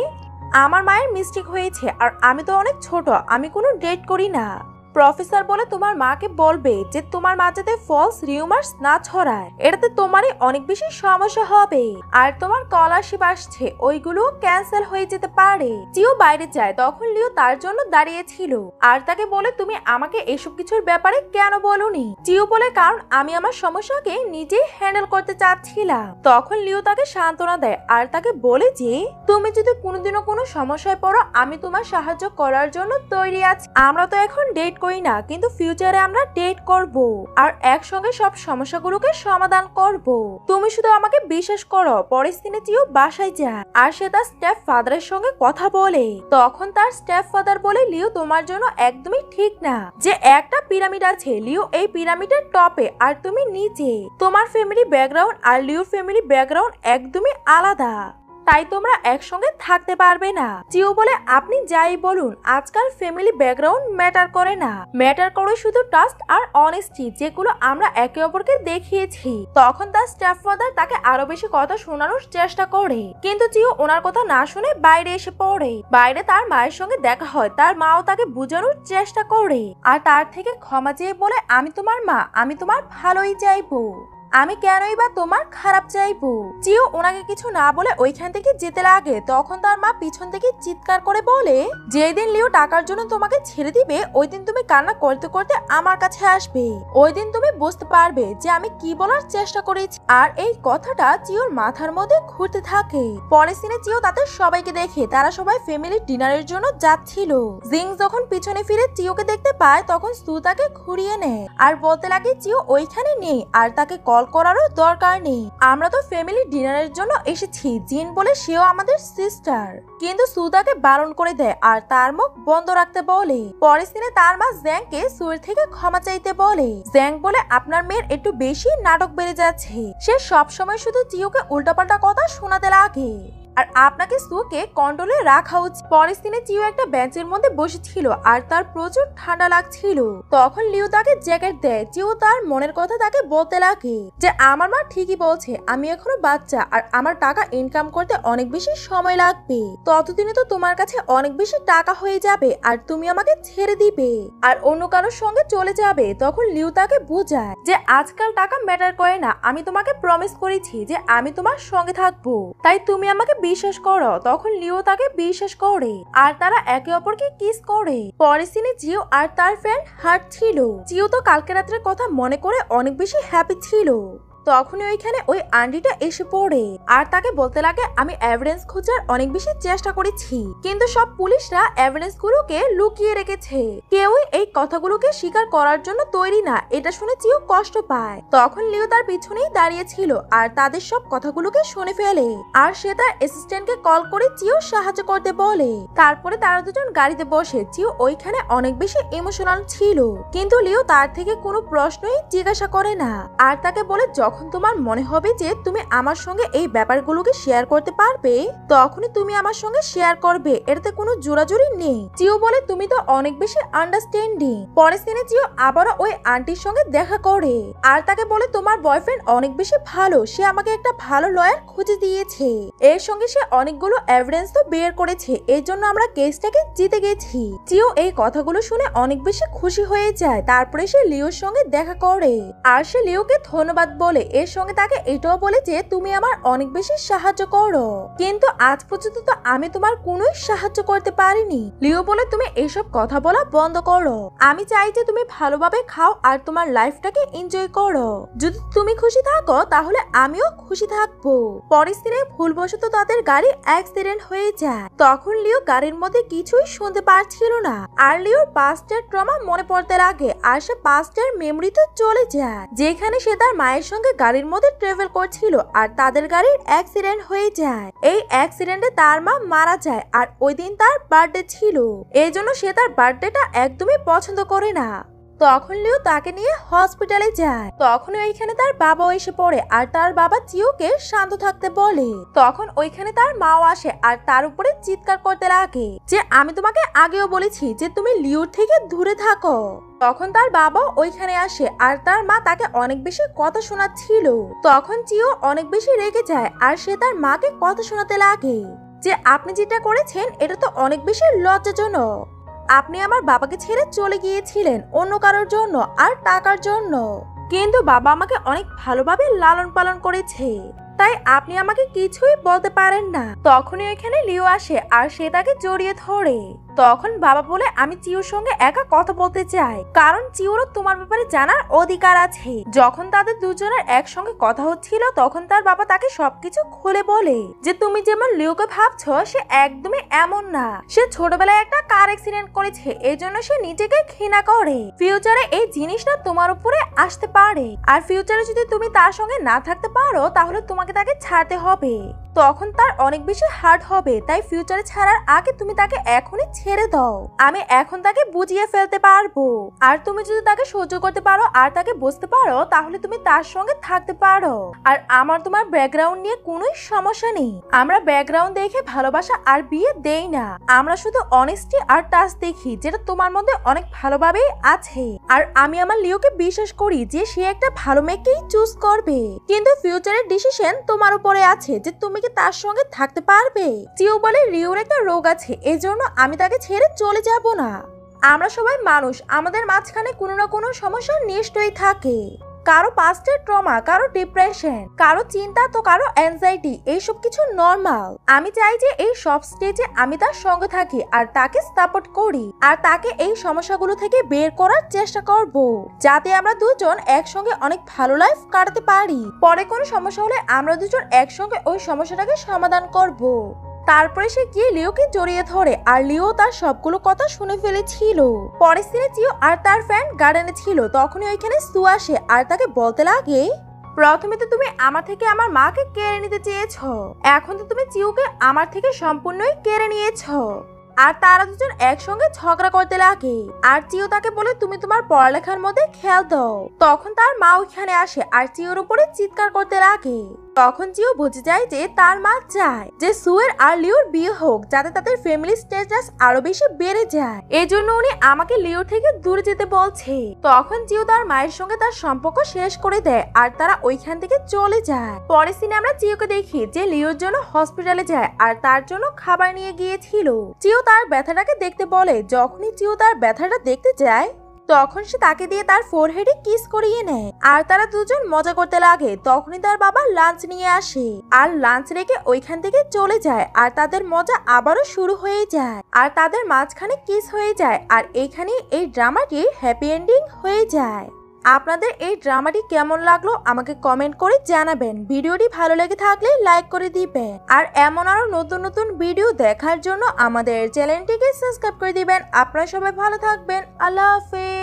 আমার মায়ের মিস্টেক হয়েছে আর আমি তো অনেক ছোট, আমি কোনো ডেট করি না। প্রফেসর বলে তোমার মাকে বলবে যে তোমার মা যাতে ফলস রিউমার্স না ছড়ায়, এটাতে তোমারই অনেক বেশি সমস্যা হবে আর তোমার স্কলারশিপ আসছে ওইগুলো ক্যান্সেল হয়ে যেতে পারে। জিও বাইরে যায়। তখন লিও তার জন্য দাঁড়িয়ে ছিল আর তাকে বলে তুমি আমাকে এসব কিছুর ব্যাপারে কেন বলনি? জিও বলে কারণ আমি আমার সমস্যাকে নিজেই হ্যান্ডেল করতে চাচ্ছিলাম। তখন লিও তাকে সান্ত্বনা দেয় আর তাকে বলে যে তুমি যদি কোনোদিনও কোনো সমস্যায় পড়ো আমি তোমার সাহায্য করার জন্য তৈরি আছি। আমরা তো এখন ডেট করি না, কিন্তু ফিউচারে আমরা ডেট করব আর একসঙ্গে সব সমস্যাগুলোকে সমাধান করব। তুমি শুধু আমাকে বিশ্বাস করো। পরের দিনে জিও বাসায় যায় আর সে তার স্টেপ ফাদারের সঙ্গে কথা বলে। তখন তার স্টেপ ফাদার বলে লিও তোমার জন্য একদমই ঠিক না, যে একটা পিরামিড আছে, লিও এই পিরামিডের টপে আর তুমি নিচে। তোমার ফ্যামিলি ব্যাকগ্রাউন্ড আর লিওর ফ্যামিলি ব্যাকগ্রাউন্ড একদমই আলাদা, তাই তোমরা একসঙ্গে থাকতে পারবে না। জিও বলে আপনি যাই বলুন, আজকাল ফ্যামিলি ব্যাকগ্রাউন্ড ম্যাটার করে না, ম্যাটার করে শুধু ট্রাস্ট আর অনেস্টি, যেগুলো আমরা একে অপরকে দেখিয়েছি। তখন তার স্টেপফাদার তাকে আরো বেশি কথা শোনানোর চেষ্টা করে, কিন্তু জিও ওনার কথা না শুনে বাইরে এসে পড়ে। বাইরে তার মায়ের সঙ্গে দেখা হয়, তার মাও তাকে বোঝানোর চেষ্টা করে আর তার থেকে ক্ষমা চেয়ে বলে আমি তোমার মা, আমি তোমার ভালোই চাইবো, আমি কেনই বা তোমার খারাপ চাইবো। জিও ওনাকে কিছু না বলে ওইখান থেকে যেতে লাগে। তখন তার মা পিছন থেকে চিৎকার করে বলে, যেদিন লিও টাকার জন্য তোমাকে ছেড়ে দিবে ওই দিন তুমি কান্না করতে করতে আমার কাছে আসবে, ওই দিন তুমি বুঝতে পারবে যে আমি কি বলার চেষ্টা করেছি। আর এই কথাটা জিওর মাথার মধ্যে ঘুরতে থাকে। পরের সিনে জিও তাদের সবাইকে দেখে, তারা সবাই ফ্যামিলি ডিনারের জন্য যাচ্ছিল। জিং যখন পিছনে ফিরে জিওকে দেখতে পায় তখন সু তাকে ঘুরিয়ে নেয় আর বলতে লাগে জিও ওইখানে নেই আর তাকে কল করারও দরকার নেই, আমরা তো ফ্যামিলি ডিনারের জন্য এসেছি। জিন বলে সেও আমাদের সিস্টার, কিন্তু সু তাকে বারণ করে দেয় আর তার মুখ বন্ধ রাখতে বলে। পরের সিনে তার মা জ্যাংকে সুয়ের থেকে ক্ষমা চাইতে বলে। জ্যাং বলে আপনার মেয়ের একটু বেশি নাটক বেড়ে যাচ্ছে, সে সবসময় শুধু জিওকে উল্টাপাল্টা কথা শোনাতে লাগে আর আপনাকে সুকে কন্ট্রোলে রাখা উচিত। পরের দিনে জিও একটা বেঞ্চের মধ্যে বসেছিল আর তার প্রচুর ঠান্ডা লাগছিল। তখন লিও তাকে জ্যাকেট দেয়। জিও তার মনের কথা তাকে বলতে লাগে যে আমার মা ঠিকই বলছে, আমি এখনো বাচ্চা আর আমার টাকা ইনকাম করতে অনেক বেশি সময় লাগবে, ততদিনে তো তোমার কাছে অনেক বেশি টাকা হয়ে যাবে আর তুমি আমাকে ছেড়ে দিবে আর অন্য কারোর সঙ্গে চলে যাবে। তখন লিও তাকে বোঝায় যে আজকাল টাকা ম্যাটার করে না, আমি তোমাকে প্রমিস করেছি যে আমি তোমার সঙ্গে থাকবো, তাই তুমি আমাকে বিশ্বাস করো। তখন লিও তাকে বিশ্বাস করে আর তারা একে অপরকে কিস করে। পরের সিনে জিও আর তার ফ্রেন্ড হার্ট ছিল। জিও তো কালকে রাতের কথা মনে করে অনেক বেশি হ্যাপি ছিল। তখনই ওইখানে ওই আন্টিটা এসে পড়ে আর তাকে বলতে লাগে আমি এভিডেন্স খোঁজার অনেক বেশি চেষ্টা করেছি, কিন্তু সব পুলিশরা এভিডেন্স গুলোকে লুকিয়ে রেখেছে, কেউই এই কথাগুলোকে স্বীকার করার জন্য তৈরি না। এটা শুনে জিও কষ্ট পায়। তখন লিও তার পিছনেই দাঁড়িয়ে ছিল আর তাদের সব কথাগুলোকে শুনে ফেলে আর সে তার অ্যাসিস্ট্যান্টকে কল করে জিও সাহায্য করতে বলে। তারপরে তারা দুজন গাড়িতে বসে। জিও ওইখানে অনেক বেশি ইমোশনাল ছিল, কিন্তু লিও তার থেকে কোনো প্রশ্নই জিজ্ঞাসা করে না আর তাকে বলে যখন তোমার মনে হবে যে তুমি আমার সঙ্গে এই ব্যাপারগুলোকে শেয়ার করতে পারবে তখনই তুমি আমার সঙ্গে শেয়ার করবে, এটাতে কোনো জোরাজুরি নেই। জিও বলে তুমি তো অনেক বেশি আন্ডারস্ট্যান্ডিং। পরের দিনে জিও আবারও ওই আন্টির সঙ্গে দেখা করে আর তাকে বলে তোমার বয়ফ্রেন্ড অনেক বেশি ভালো, সে আমাকে একটা ভালো লয়ার খুঁজে দিয়েছে, এর সঙ্গে সে অনেকগুলো এভিডেন্স তো বের করেছে, এই জন্য আমরা কেসটাকে জিতে গেছি। জিও এই কথাগুলো শুনে অনেক বেশি খুশি হয়ে যায়। তারপরে সে লিওর সঙ্গে দেখা করে আর সে লিওকে ধন্যবাদ বলে, এর সঙ্গে তাকে এটাও বলে যে তুমি আমার অনেক বেশি সাহায্য করো, কিন্তু আজ পর্যন্ত তো আমি তোমার কোনোই সাহায্য করতে পারিনি। লিও বলে তুমি এসব কথা বলা বন্ধ করো, আমি চাই যে তুমি ভালোভাবে খাও আর তোমার লাইফটাকে এনজয় করো, যদি তুমি খুশি থাকো তাহলে আমিও খুশি থাকবো। পরের দিনে ভুলবশত তাদের গাড়ি অ্যাক্সিডেন্ট হয়ে যায়। তখন লিও গাড়ির মধ্যে কিছুই শুনতে পারছিল না আর লিওর পাস্টের ট্রমা মনে পড়তে লাগে আর সে পাস্টের মেমোরিতে চলে যায়, যেখানে সে তার মায়ের সঙ্গে গাড়ির মধ্যে ট্রাভেল করছিল আর তাদের গাড়ির অ্যাক্সিডেন্ট হয়ে যায়। এই অ্যাক্সিডেন্টে তার মা মারা যায় আর ওই দিন তার বার্থডে ছিল, এই জন্য সে তার বার্থডেটা একদমই পছন্দ করে না। তখন লিও তাকে নিয়ে হসপিটালে যায়। তখন ওইখানে তার বাবা এসে পড়ে আর তার বাবা জিওকে শান্ত থাকতে বলে। তখন ওইখানে তার মাও আসে আর তার উপরে চিৎকার করতে লাগে যে আমি তোমাকে আগেও বলেছি যে তুমি লিওর থেকে দূরে থাকো। তখন তার বাবা ওইখানে আসে আর তার মা তাকে অনেক বেশি কথা শোনাচ্ছিল। তখন জিও অনেক বেশি রেগে যায় আর সে তার মাকে কথা শোনাতে লাগে যে আপনি যেটা করেছেন এটা তো অনেক বেশি লজ্জাজনক, আপনি আমার বাবাকে ছেড়ে চলে গিয়েছিলেন অন্য কারোর জন্য আর টাকার জন্য, কিন্তু বাবা আমাকে অনেক ভালোভাবে লালন পালন করেছে, তাই আপনি আমাকে কিছুই বলতে পারেন না। তখনই ওইখানে লিও আসে আর সে তাকে জড়িয়ে ধরে। তখন বাবা বলে আমি চিওর সঙ্গে একা কথা বলতে চাই, কারণ চিওরও তোমার ব্যাপারে জানার অধিকার আছে। যখন তাদের দুজনের একসঙ্গে কথা হচ্ছিল তখন তার বাবা তাকে সবকিছু খুলে বলে যে তুমি যেমন লিওকে ভাবছো সে একদমই এমন না, সে ছোটবেলায় একটা কার অ্যাক্সিডেন্ট করেছে, এই জন্য সে নিজেকে ঘৃণা করে, ফিউচারে এই জিনিসটা তোমার উপরে আসতে পারে আর ফিউচারে যদি তুমি তার সঙ্গে না থাকতে পারো তাহলে তোমাকে তাকে ছাড়তে হবে, তখন তার অনেক বেশি হার্ট হবে, তাই ফিউচারে ছাড়ার আগে তুমি তাকে এখনই ছেড়ে দাও, আমি এখন তাকে বুঝিয়ে ফেলতে পারবো। আর তুমি যদি তাকে সহ্য করতে পারো আর তাকে বুঝতে পারো তাহলে তুমি তার সঙ্গে থাকতে পারো। আর আমার তোমার ব্যাকগ্রাউন্ড নিয়ে কোনো সমস্যা নেই। আমরা ব্যাকগ্রাউন্ড দেখে ভালোবাসা আর বিয়ে দেই না, আমরা শুধু অনেস্টি আর টাচ দেখি, যেটা তোমার মধ্যে অনেক ভালোভাবেই আছে। আর আমি আমার লিওকে বিশ্বাস করি যে সে একটা ভালো মেয়েকেই চুজ করবে, কিন্তু ফিউচারের ডিসিশন তোমার উপরে আছে যে তুমি কি তার সঙ্গে থাকতে পারবে। জিও বলে রিওর একটা রোগ আছে, এজন্য আমি তাকে ছেড়ে চলে যাব না। আমরা সবাই মানুষ, আমাদের মাঝখানে কোনো না কোনো সমস্যা নিশ্চয়ই থাকে। কারো পাস্টের ট্রমা, কারো ডিপ্রেশন, কারো চিন্তা, তো কারো অ্যাংজাইটি, এইসব কিছু নর্মাল। আমি চাই যে এই সব স্টেজে আমি তার সঙ্গে থাকি আর তাকে সাপোর্ট করি আর তাকে এই সমস্যাগুলো থেকে বের করার চেষ্টা করব, যাতে আমরা দুজন একসঙ্গে অনেক ভালো লাইফ কাটাতে পারি। পরে কোনো সমস্যা হলে আমরা দুজন একসঙ্গে ওই সমস্যাটাকে সমাধান করব। তারপরে সে গিয়ে লিওকে জড়িয়ে ধরে আর লিও তার সবগুলো কথা শুনে ফেলেছিল। পরের সিনে জিও আর তার ফ্রেন্ড গার্ডেনে ছিল, তখনই ওইখানে সু আসে আর তাকে বলতে লাগে, প্রথমে তো তুমি আমার থেকে আমার মাকে কেড়ে নিতে চেয়েছো, এখন তো তুমি জিওকে আমার থেকে সম্পূর্ণই কেড়ে নিয়েছো। আর তারা দুজন একসঙ্গে ঝগড়া করতে লাগে আর চিও তাকে বলে তুমি তোমার পড়ালেখার মধ্যে খেয়াল দাও। তখন তার মা ওইখানে আসে আর চিওর উপরে চিৎকার করতে লাগে। তখন জিও বুঝে যায় যে তার মা চায় যে সুয়ের আর লিওর বিয়ে হোক, যাতে তাদের ফ্যামিলি স্ট্যাটাস আরো বেশি বেড়ে যায়। এজন্য উনি আমাকে লিওর থেকে দূরে যেতে বলছে। তখন জিও তার মায়ের সঙ্গে তার সম্পর্ক শেষ করে দেয় আর তারা ওইখান থেকে চলে যায়। পরের সিনে আমরা জিওকে দেখি যে লিওর জন্য হসপিটালে যায় আর তার জন্য খাবার নিয়ে গিয়েছিল। জিও তার ব্যথাটাকে দেখতে বলে। যখনই জিও তার ব্যথাটা দেখতে যায় তখন সে তাকে দিয়ে তার ফোরহেডে কিস করিয়ে নেয় আর তারা দুজন মজা করতে লাগে। তখনই তার বাবা লাঞ্চ নিয়ে আসে আর লাঞ্চ রেখে ওইখান থেকে চলে যায় আর তাদের মজা আবারও শুরু হয়ে যায় আর তাদের মাঝখানে কিস হয়ে যায় আর এইখানে এই ড্রামাটির হ্যাপি এন্ডিং হয়ে যায়। আপনাদের এই ড্রামাটি কেমন লাগলো আমাকে কমেন্ট করে জানাবেন। ভিডিওটি ভালো লেগে থাকলে লাইক করে দিবেন আর এমন আরো নতুন নতুন ভিডিও দেখার জন্য আমাদের চ্যানেলটিকে সাবস্ক্রাইব করে দিবেন। আপনারা সবাই ভালো থাকবেন। আল্লাহ হাফেজ।